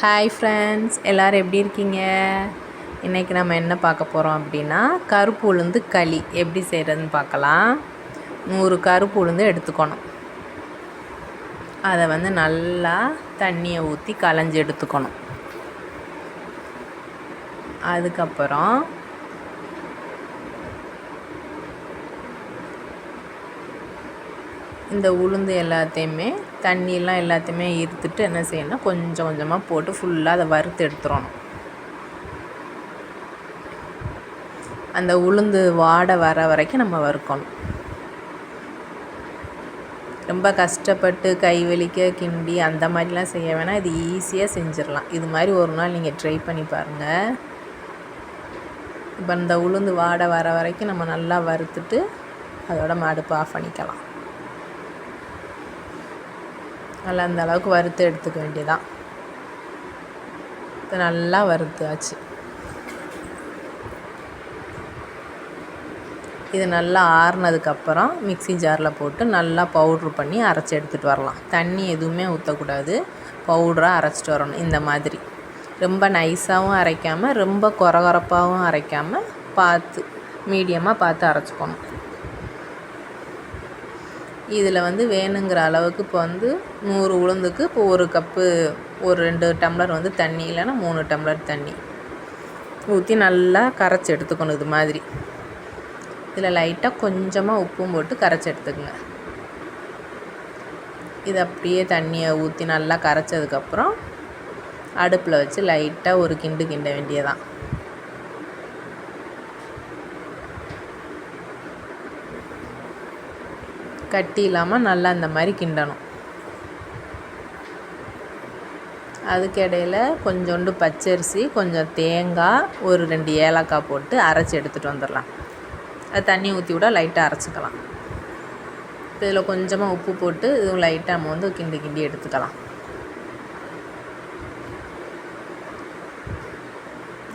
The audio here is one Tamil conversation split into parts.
ஹாய் ஃப்ரெண்ட்ஸ், எல்லோரும் எப்படி இருக்கீங்க? இன்றைக்கி நம்ம என்ன பார்க்க போகிறோம் அப்படின்னா, கருப்பு உளுந்து களி எப்படி செய்கிறதுன்னு பார்க்கலாம். 100 கருப்பு உளுந்து எடுத்துக்கணும். அதை நல்லா தண்ணியை ஊற்றி களைஞ்சி எடுத்துக்கணும். அதுக்கப்புறம் இந்த உளுந்து எல்லாத்தையுமே தண்ணியெல்லாம் எல்லாத்தையுமே ஈர்த்துட்டு என்ன செய்யணும்னா, கொஞ்சம் கொஞ்சமாக போட்டு ஃபுல்லாக அதை வறுத்து எடுத்துடணும். அந்த உளுந்து வாடை வர வரைக்கும் நம்ம வறுக்கணும். ரொம்ப கஷ்டப்பட்டு கை வலிக்க கிண்டி அந்த மாதிரிலாம் செய்ய வேணாம். இது ஈஸியாக செஞ்சிடலாம். இது மாதிரி ஒரு நாள் நீங்கள் ட்ரை பண்ணி பாருங்கள். இப்போ இந்த உளுந்து வாடை வர வரைக்கும் நம்ம நல்லா வறுத்துட்டு அதோட அடுப்பு ஆஃப் பண்ணிக்கலாம். நல்லா அந்த அளவுக்கு வறுத்து எடுத்துக்க வேண்டியதான். இப்போ நல்லா வறுத்தாச்சு. இது நல்லா ஆறுனதுக்கப்புறம் மிக்ஸி ஜாரில் போட்டு நல்லா பவுட்ரு பண்ணி அரைச்சி எடுத்துகிட்டு வரலாம். தண்ணி எதுவுமே ஊற்றக்கூடாது, பவுடராக அரைச்சிட்டு வரணும். இந்த மாதிரி ரொம்ப நைஸாகவும் அரைக்காமல் ரொம்ப கொரகொரப்பாகவும் அரைக்காமல் பார்த்து மீடியமாக பார்த்து அரைச்சிக்கணும். இதில் வேணுங்கிற அளவுக்கு இப்போ 100 உளுந்துக்கு இப்போ 1 கப்பு, ஒரு 2 டம்ளர் தண்ணி, இல்லைன்னா 3 டம்ளர் தண்ணி ஊற்றி நல்லா கரைச்சி எடுத்துக்கணும். இது மாதிரி இதில் லைட்டாக கொஞ்சமாக உப்பும் போட்டு கரைச்சி எடுத்துக்கோங்க. இது அப்படியே தண்ணியை ஊற்றி நல்லா கரைச்சதுக்கப்புறம் அடுப்பில் வச்சு லைட்டாக ஒரு கிண்டு கிண்ட வேண்டியதான். கட்டி இல்லாமல் நல்லா இந்த மாதிரி கிண்டணும். அதுக்கு இடையில் கொஞ்சோண்டு பச்சரிசி, கொஞ்சம் தேங்காய், ஒரு 2 ஏலக்காய் போட்டு அரைச்சி எடுத்துகிட்டு வந்துடலாம். அது தண்ணி ஊற்றி விட லைட்டாக அரைச்சிக்கலாம். இதில் கொஞ்சமாக உப்பு போட்டு இதுவும் லைட்டாக நம்ம கிண்டி எடுத்துக்கலாம்.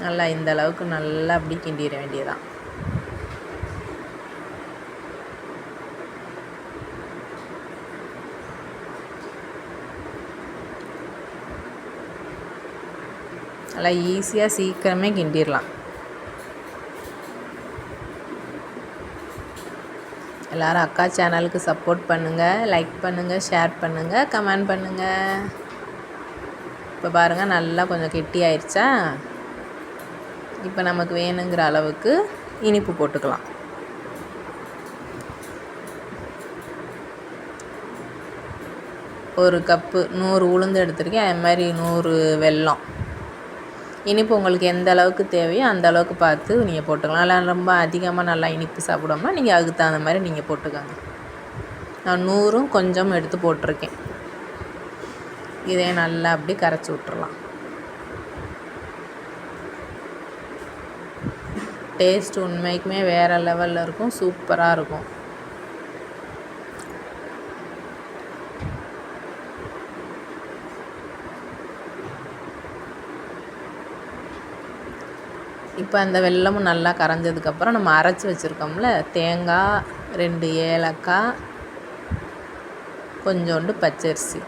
நல்லா இந்த அளவுக்கு நல்லா அப்படி கிண்டிட வேண்டியதான். நல்லா ஈஸியாக சீக்கிரமே கிண்டிடலாம். எல்லோரும் அக்கா சேனலுக்கு சப்போர்ட் பண்ணுங்கள், லைக் பண்ணுங்கள், ஷேர் பண்ணுங்கள், கமெண்ட் பண்ணுங்கள். இப்போ பாருங்கள் நல்லா கொஞ்சம் கெட்டி ஆயிடுச்சா. இப்போ நமக்கு வேணுங்கிற அளவுக்கு இனிப்பு போட்டுக்கலாம். ஒரு கப்பு 100 உளுந்து எடுத்துருக்கேன். அது மாதிரி 100 வெல்லம். இனிப்பு உங்களுக்கு எந்த அளவுக்கு தேவையோ அந்த அளவுக்கு பார்த்து நீங்கள் போட்டுக்கலாம். நல்லா ரொம்ப அதிகமாக நல்லா இனிப்பு சாப்பிடாம நீங்கள் அதுக்கு தகுந்த மாதிரி நீங்கள் போட்டுக்கோங்க. நான் 100ம் கொஞ்சம் எடுத்து போட்டிருக்கேன். இதே நல்லா அப்படி கரைச்சி விட்டுறலாம். டேஸ்ட் உண்மைக்குமே வேறு லெவலில் இருக்கும், சூப்பராக இருக்கும். இப்போ அந்த வெல்லமும் நல்லா கரைஞ்சதுக்கப்புறம் நம்ம அரைச்சி வச்சுருக்கோம்ல, தேங்காய், 2 ஏலக்காய், கொஞ்சோண்டு பச்சரிசி,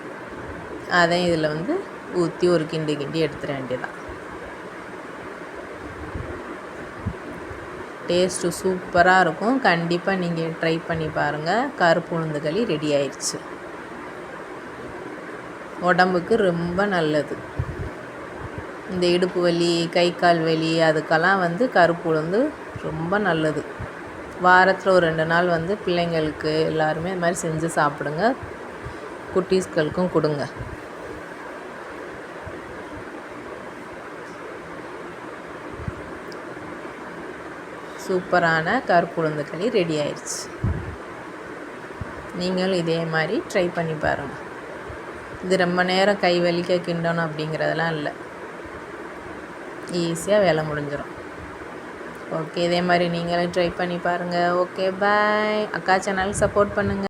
அதையும் இதில் ஊற்றி ஒரு கிண்டி எடுத்துட வேண்டியதான். டேஸ்ட்டு சூப்பராக இருக்கும். கண்டிப்பாக நீங்கள் ட்ரை பண்ணி பாருங்கள். கருப்பு உளுந்து களி ரெடி ஆயிடுச்சு. உடம்புக்கு ரொம்ப நல்லது. இந்த இடுப்பு வலி, கை கால் வலி அதுக்கெல்லாம் கருப்பு உளுந்து ரொம்ப நல்லது. வாரத்தில் ஒரு 2 நாள் பிள்ளைங்களுக்கு எல்லாருமே இது மாதிரி செஞ்சு சாப்பிடுங்க. குட்டீஸ்களுக்கும் கொடுங்க. சூப்பரான கருப்பு உளுந்து களி ரெடி ஆயிடுச்சு. நீங்களும் இதே மாதிரி ட்ரை பண்ணி பாருங்கள். இது ரொம்ப நேரம் கை வலிக்க கிண்டணும் அப்படிங்கிறதெல்லாம் இல்லை, ஈஸியாக வேலை முடிஞ்சிடும். ஓகே, இதே மாதிரி நீங்களும் ட்ரை பண்ணி பாருங்கள். ஓகே, பாய். அக்கா சேனலுக்கு சப்போர்ட் பண்ணுங்கள்.